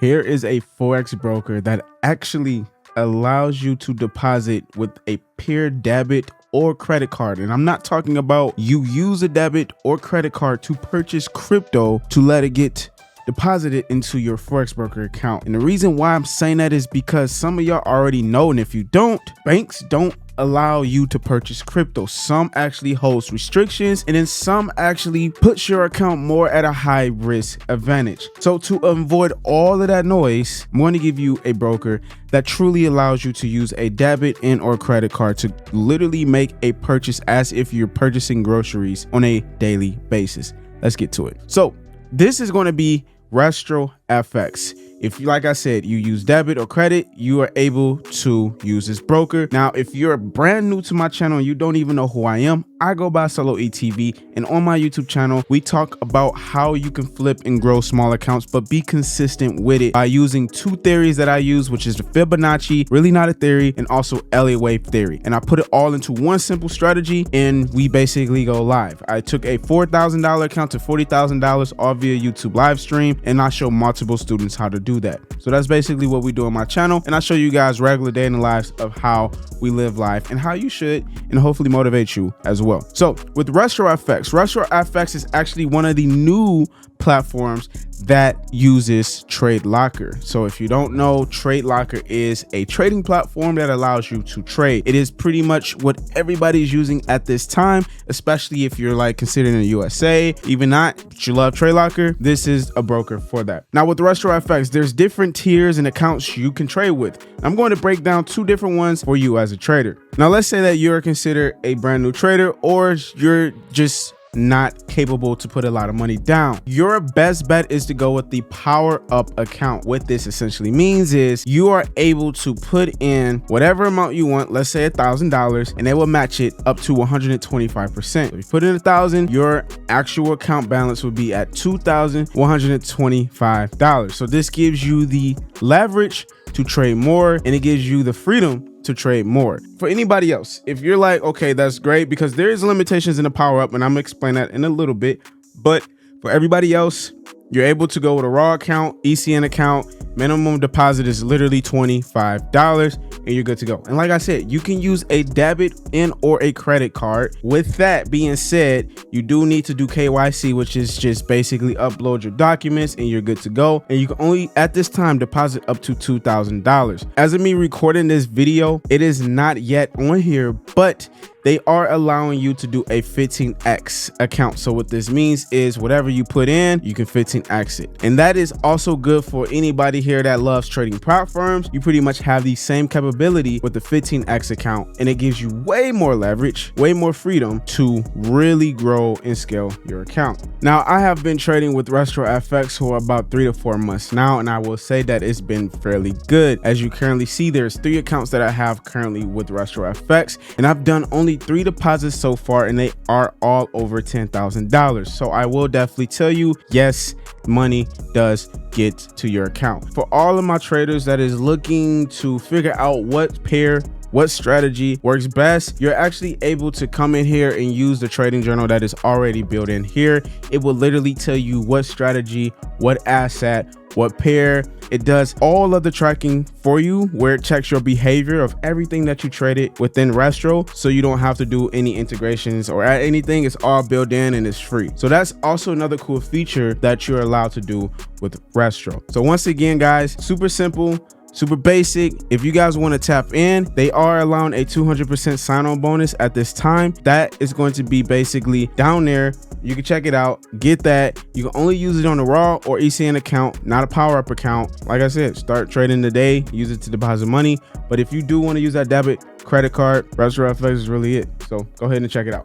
Here is a Forex broker that actually allows you to deposit with a peer debit or credit card. And I'm not talking about you use a debit or credit card to purchase crypto to let it get deposited into your Forex broker account. And the reason why I'm saying that is because some of y'all already know, and if you don't, banks don't allow you to purchase crypto. Some actually host restrictions, and then some actually puts your account more at a high risk advantage. So to avoid all of that noise, I'm going to give you a broker that truly allows you to use a debit and or credit card to literally make a purchase as if you're purchasing groceries on a daily basis. Let's get to it. So this is going to be Restro FX. If you, like I said, you use debit or credit, you are able to use this broker. Now, if you're brand new to my channel and you don't even know who I am, I go by Solo ETV, and on my YouTube channel, we talk about how you can flip and grow small accounts, but be consistent with it by using two theories that I use, which is the Fibonacci, really not a theory, and also Elliott wave theory. And I put it all into one simple strategy, and we basically go live. I took a $4,000 account to $40,000 all via YouTube live stream, and I show multiple students how to do that. So that's basically what we do on my channel, and I show you guys regular day in the lives of how we live life and how you should, and hopefully motivate you as well. So with Restro FX is actually one of the new platforms that uses TradeLocker. So if you don't know, TradeLocker is a trading platform that allows you to trade. It is pretty much what everybody's using at this time, especially if you're like considering the USA. Even not, but you love TradeLocker, this is a broker for that. Now with Restro FX, there's different tiers and accounts you can trade with. I'm going to break down two different ones for you as a trader. Now let's say that you're considered a brand new trader, or you're just not capable to put a lot of money down. Your best bet is to go with the power up account. What this essentially means is you are able to put in whatever amount you want, let's say $1,000, and they will match it up to 125%. So if you put in 1,000, your actual account balance would be at $2,125. So this gives you the leverage to trade more, and it gives you the freedom to trade more. For anybody else, if you're like, okay, that's great, because there is limitations in the power up, and I'm gonna explain that in a little bit, but for everybody else, you're able to go with a raw account, ECN account. Minimum deposit is literally $25, and you're good to go. And like I said, you can use a debit and or a credit card. With that being said, you do need to do KYC, which is just basically upload your documents and you're good to go. And you can only at this time deposit up to $2,000. As of me recording this video, it is not yet on here, but they are allowing you to do a 15x account. So what this means is whatever you put in, you can 15x it. And that is also good for anybody here that loves trading prop firms. You pretty much have the same capability with the 15x account, and it gives you way more leverage, way more freedom to really grow and scale your account. Now, I have been trading with Restro FX for about 3 to 4 months now, and I will say that it's been fairly good. As you currently see, there's 3 accounts that I have currently with Restro FX, and I've done only 3 deposits so far, and they are all over $10,000. So I will definitely tell you, yes, money does get to your account. For all of my traders that is looking to figure out what pair, what strategy works best, you're actually able to come in here and use the trading journal that is already built in here. It will literally tell you what strategy, what asset, what pair. It does all of the tracking for you, where it checks your behavior of everything that you traded within Restro, so you don't have to do any integrations or add anything. It's all built in and it's free. So that's also another cool feature that you're allowed to do with Restro. So once again, guys, super simple, super basic. If you guys want to tap in, they are allowing a 200% sign-on bonus at this time. That is going to be basically down there. You can check it out, get that. You can only use it on a raw or ECN account, not a power up account. Like I said, start trading today, use it to deposit money. But if you do want to use that debit, credit card, Restro FX is really it. So go ahead and check it out.